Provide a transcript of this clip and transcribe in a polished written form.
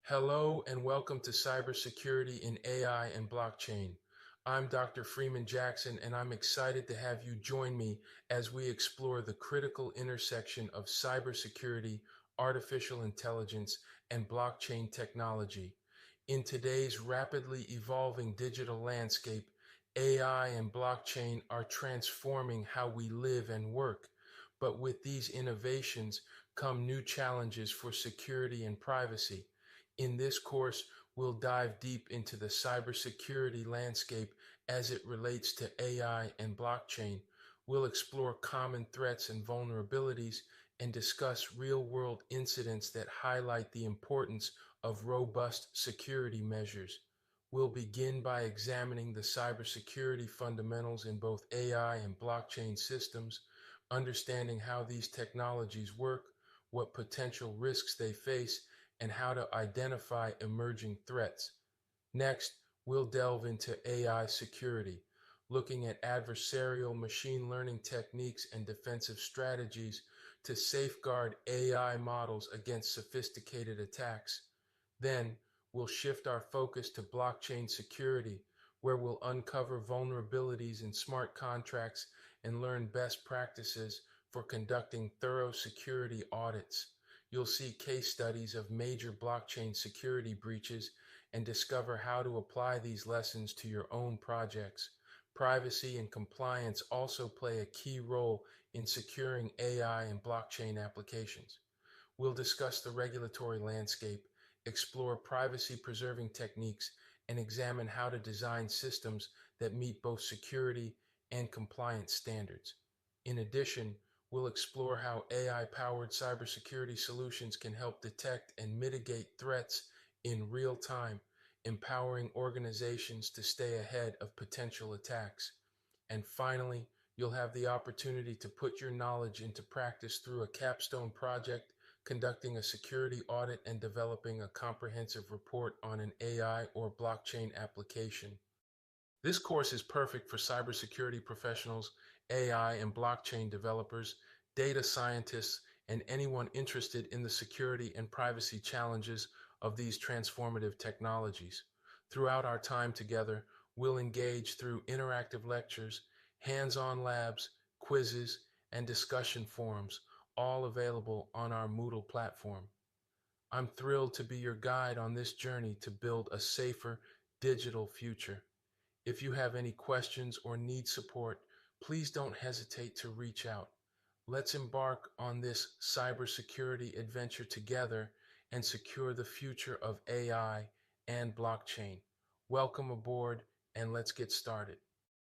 Hello and welcome to Cybersecurity in AI and Blockchain. I'm Dr. Freeman Jackson and I'm excited to have you join me as we explore the critical intersection of cybersecurity, artificial intelligence, and blockchain technology. In today's rapidly evolving digital landscape, AI and blockchain are transforming how we live and work. But with these innovations come new challenges for security and privacy. In this course, we'll dive deep into the cybersecurity landscape as it relates to AI and blockchain. We'll explore common threats and vulnerabilities and discuss real-world incidents that highlight the importance of robust security measures. We'll begin by examining the cybersecurity fundamentals in both AI and blockchain systems, understanding how these technologies work, what potential risks they face, and how to identify emerging threats. Next, we'll delve into AI security, looking at adversarial machine learning techniques and defensive strategies to safeguard AI models against sophisticated attacks. Then, we'll shift our focus to blockchain security, where we'll uncover vulnerabilities in smart contracts and learn best practices for conducting thorough security audits. You'll see case studies of major blockchain security breaches and discover how to apply these lessons to your own projects. Privacy and compliance also play a key role in securing AI and blockchain applications. We'll discuss the regulatory landscape, explore privacy-preserving techniques, and examine how to design systems that meet both security and compliance standards. In addition, we'll explore how AI-powered cybersecurity solutions can help detect and mitigate threats in real time, empowering organizations to stay ahead of potential attacks. And finally, you'll have the opportunity to put your knowledge into practice through a Capstone project, conducting a security audit, and developing a comprehensive report on an AI or blockchain application. This course is perfect for cybersecurity professionals, AI and blockchain developers, data scientists, and anyone interested in the security and privacy challenges of these transformative technologies. Throughout our time together, we'll engage through interactive lectures, hands-on labs, quizzes, and discussion forums, all available on our Moodle platform. I'm thrilled to be your guide on this journey to build a safer digital future. If you have any questions or need support, please don't hesitate to reach out. Let's embark on this cybersecurity adventure together and secure the future of AI and blockchain. Welcome aboard, and let's get started.